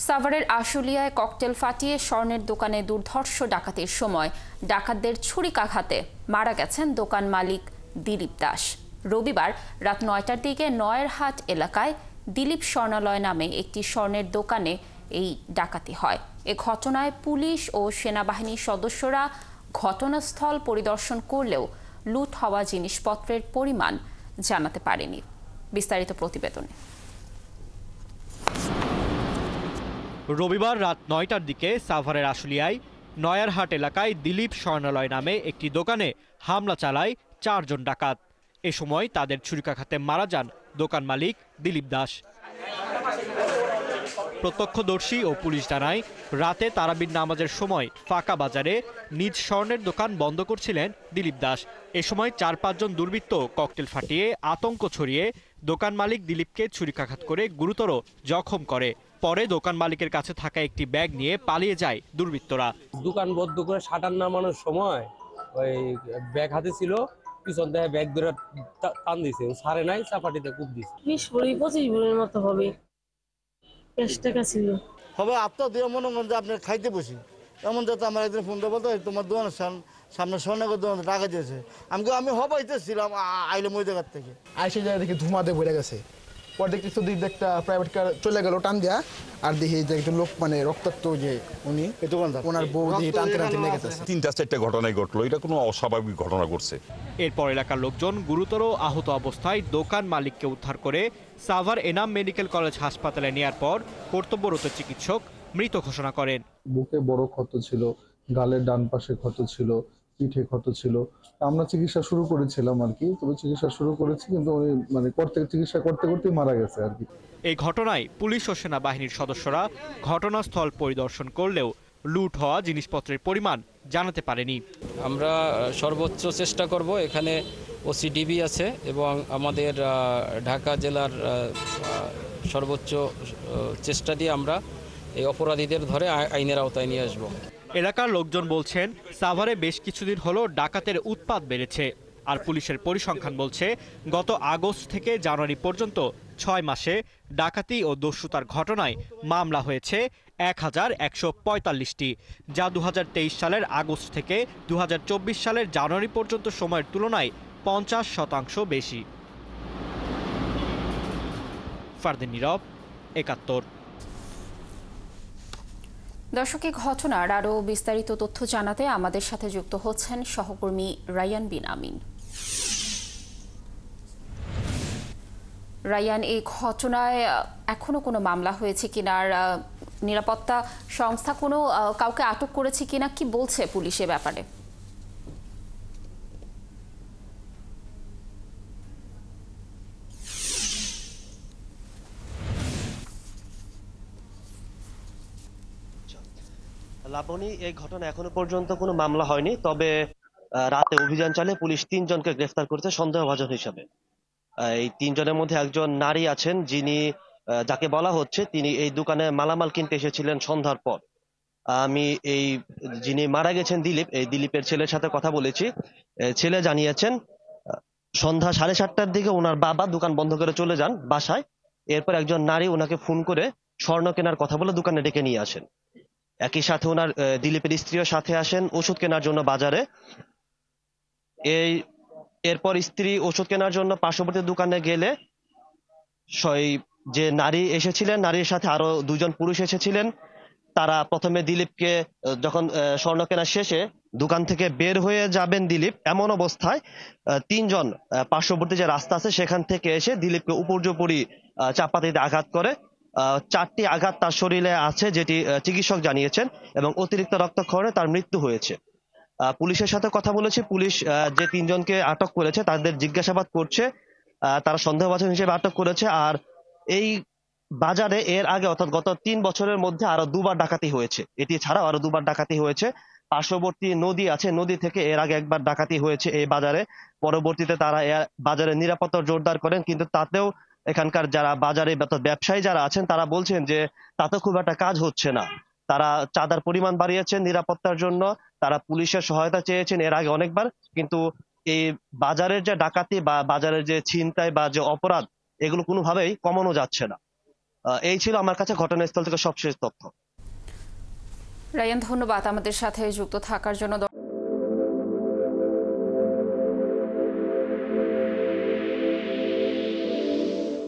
সাভারের আশুলিয়ায় ককটেল ফাটিয়ে স্বর্ণের দোকানে দুর্ধর্ষ ডাকাতির সময় ডাকাতদের ছুরিকাঘাতে মারা গেছেন দোকান মালিক দিলীপ দাস। রবিবার রাত ৯টার দিকে নয়েরহাট এলাকায় দিলীপ স্বর্ণালয় নামে একটি স্বর্ণের দোকানে এই ডাকাতি হয়। এ ঘটনায় পুলিশ ও সেনাবাহিনীর সদস্যরা ঘটনাস্থল পরিদর্শন করলেও লুট হওয়া জিনিসপত্রের পরিমাণ জানাতে পারেনি। বিস্তারিত প্রতিবেদনে। রবিবার রাত ৯টার দিকে সাভারের আশুলিয়ায় নয়ারহাট এলাকায় দিলীপ স্বর্ণালয় নামে একটি দোকানে হামলা চালায় ৪ জন ডাকাত। এ সময় তাদের ছুরিকাঘাতে মারা যান দোকান মালিক দিলীপ দাস। প্রত্যক্ষদর্শী ও পুলিশ জানায়, রাতে তারাবির নামাজের সময় ফাঁকা বাজারে নিজ স্বর্ণের দোকান বন্ধ করছিলেন দিলীপ দাস। এ সময় ৪-৫ জন দুর্বৃত্ত ককটেল ফাটিয়ে আতঙ্ক ছড়িয়ে দোকান মালিক দিলীপকে ছুরিকাঘাত করে গুরুতর জখম করে। পরে দোকান মালিকের কাছে থাকা একটি ব্যাগ নিয়ে পালিয়ে যায় দুর্বৃত্তরা। দোকান বদ্ধ করে শাটার নামানোর সময় ওই ব্যাগ হাতে ছিল, পিছন থেকে ব্যাগ ধরে টান দিছে, সারে নাই, চাপাটিতে কূপ দিছে। 20-25 ভরির মতো হবে। 5 টাকা ছিল। হবে আপনার দিয়ে মনে করেন যে আপনি খাইতে বসি, এমন যাতে আমার একদিন ফোন দিয়ে বলতো তোমার দোকানের সামনে স্বর্ণের দোকানে টাকা দিয়েছে। আমি হবাইতেছিলাম আইলে মই জায়গার থেকে আইসে জায়গা দেখি ধুমাতে ভরে গেছে। পর দেখতেছি দুই একটা প্রাইভেট কার চলে গেল টান দেয়া, আর দেখি যে একজন লোক মানে রক্তাক্ত, যে উনি ওনার বউ দিয়ে টানতে টানতে লেগে গেছে। 3-4টা ঘটনাই ঘটলো, এটা কোনো অস্বাভাবিক ঘটনা ঘটছে। এরপর এলাকার লোকজন গুরুতর আহত অবস্থায় দোকান মালিককে উদ্ধার করে সাভার এনাম মেডিকেল কলেজ হাসপাতালে নেয়ার পর কর্তব্যরত চিকিৎসক মৃত ঘোষণা করেন। বুকে বড় ক্ষত ছিল, গালের ডান পাশে ক্ষত ছিল, পিঠে ক্ষত ছিল। আমরা চিকিৎসা শুরু করেছিলাম আর কি, তবে চিকিৎসা শুরু করেছি কিন্তু উনি মানে চিকিৎসা করতে করতেই মারা গেছে আর কি। এই ঘটনায় পুলিশ ও সেনাবাহিনীর সদস্যরা ঘটনাস্থল পরিদর্শন করলেও লুট হওয়া জিনিসপত্রের পরিমাণ জানাতে পারেনি। আমরা সর্বোচ্চ চেষ্টা করব, এখানে ওসিডিবি আছে এবং আমাদের ঢাকা জেলার সর্বোচ্চ চেষ্টা দিয়ে আমরা এই অপরাধীদের ধরে আইনের আওতায় নিয়ে আসব। এলাকার লোকজন বলছেন, সাভারে বেশ কিছুদিন হলো ডাকাতের উৎপাত বেড়েছে। আর পুলিশের পরিসংখ্যান বলছে, গত আগস্ট থেকে জানুয়ারি পর্যন্ত 6 মাসে ডাকাতি ও দস্যুতার ঘটনায় মামলা হয়েছে 1145টি, যা 2023 সালের আগস্ট থেকে 2024 সালের জানুয়ারি পর্যন্ত সময়ের তুলনায় 50% বেশি। ফারদিন নীরব, 71। দর্শক, এই ঘটনার আরও বিস্তারিত তথ্য জানাতে আমাদের সাথে যুক্ত হচ্ছেন সহকর্মী রায়ান বিন আমিন। রায়ান, এই ঘটনায় এখনো কোনো মামলা হয়েছে কিনা, আর নিরাপত্তা সংস্থা কোনো কাউকে আটক করেছে কিনা, কি বলছে পুলিশ এ ব্যাপারে? লাবণী, এই ঘটনা এখনো পর্যন্ত কোনো মামলা হয়নি, তবে রাতে অভিযান চালিয়ে পুলিশ 3 জনকে গ্রেফতার করেছে সন্দেহভাজন হিসাবে। এই 3 জনের মধ্যে একজন নারী আছেন, যিনি যাকে বলা হচ্ছে তিনি এই দোকানে মালামাল কিনতে এসেছিলেন সন্ধ্যার পর। আমি যিনি মারা গেছেন দিলীপ, এই দিলীপের ছেলের সাথে কথা বলেছি। ছেলে জানিয়েছেন সন্ধ্যা 7:30টার দিকে ওনার বাবা দোকান বন্ধ করে চলে যান বাসায়। এরপর একজন নারী ওনাকে ফোন করে স্বর্ণ কেনার কথা বলে দোকানে ডেকে নিয়ে আসেন। একই সাথে ওনার দিলীপের স্ত্রীও সাথে আসেন ওষুধ কেনার জন্য বাজারে। এরপর স্ত্রী ওষুধ কেনার জন্য পার্শ্ববর্তী দোকানে গেলে যে নারী এসেছিলেন, নারীর সাথে আরো 2 জন পুরুষ এসেছিলেন। তারা প্রথমে দিলীপকে যখন স্বর্ণ কেনা শেষে দোকান থেকে বের হয়ে যাবেন দিলীপ, এমন অবস্থায় 3 জন পার্শ্ববর্তী যে রাস্তা আছে সেখান থেকে এসে দিলীপকে উপর্যুপরি চাপাতিতে আঘাত করে। 4টি আঘাত তার শরীরে আছে, যেটি চিকিৎসক জানিয়েছেন, এবং অতিরিক্ত রক্তক্ষরণে তার মৃত্যু হয়েছে। পুলিশের সাথে কথা বলেছি, পুলিশ যে 3 জনকে আটক করেছে তাদের জিজ্ঞাসাবাদ করছে। তারা সন্দেহভাজন হিসেবে আটক করেছে। আর এই বাজারে এর আগে অর্থাৎ গত 3 বছরের মধ্যে আরো 2বার ডাকাতি হয়েছে। এটি ছাড়াও আরো 2বার ডাকাতি হয়েছে। পার্শ্ববর্তী নদী আছে, নদী থেকে এর আগে একবার ডাকাতি হয়েছে এই বাজারে। পরবর্তীতে তারা বাজারে নিরাপত্তা জোরদার করেন, কিন্তু তাতেও এখানকার যারা বাজারে ব্যবসায়ী যারা আছেন তারা বলছেন যে তাতে খুব একটা কাজ হচ্ছে না। তারা চাঁদার পরিমাণ বাড়িয়েছেন নিরাপত্তার জন্য, তারা পুলিশের সহায়তা চেয়েছেন এর আগে অনেকবার, কিন্তু এই বাজারের যে ডাকাতি বা বাজারের যে ছিনতাই বা যে অপরাধ, এগুলো কোনোভাবেই কমানো যাচ্ছে না। এই ছিল আমার কাছে ঘটনাস্থল থেকে সবশেষ তথ্য। রায়ান, ধন্যবাদ আমাদের সাথে যুক্ত থাকার জন্য।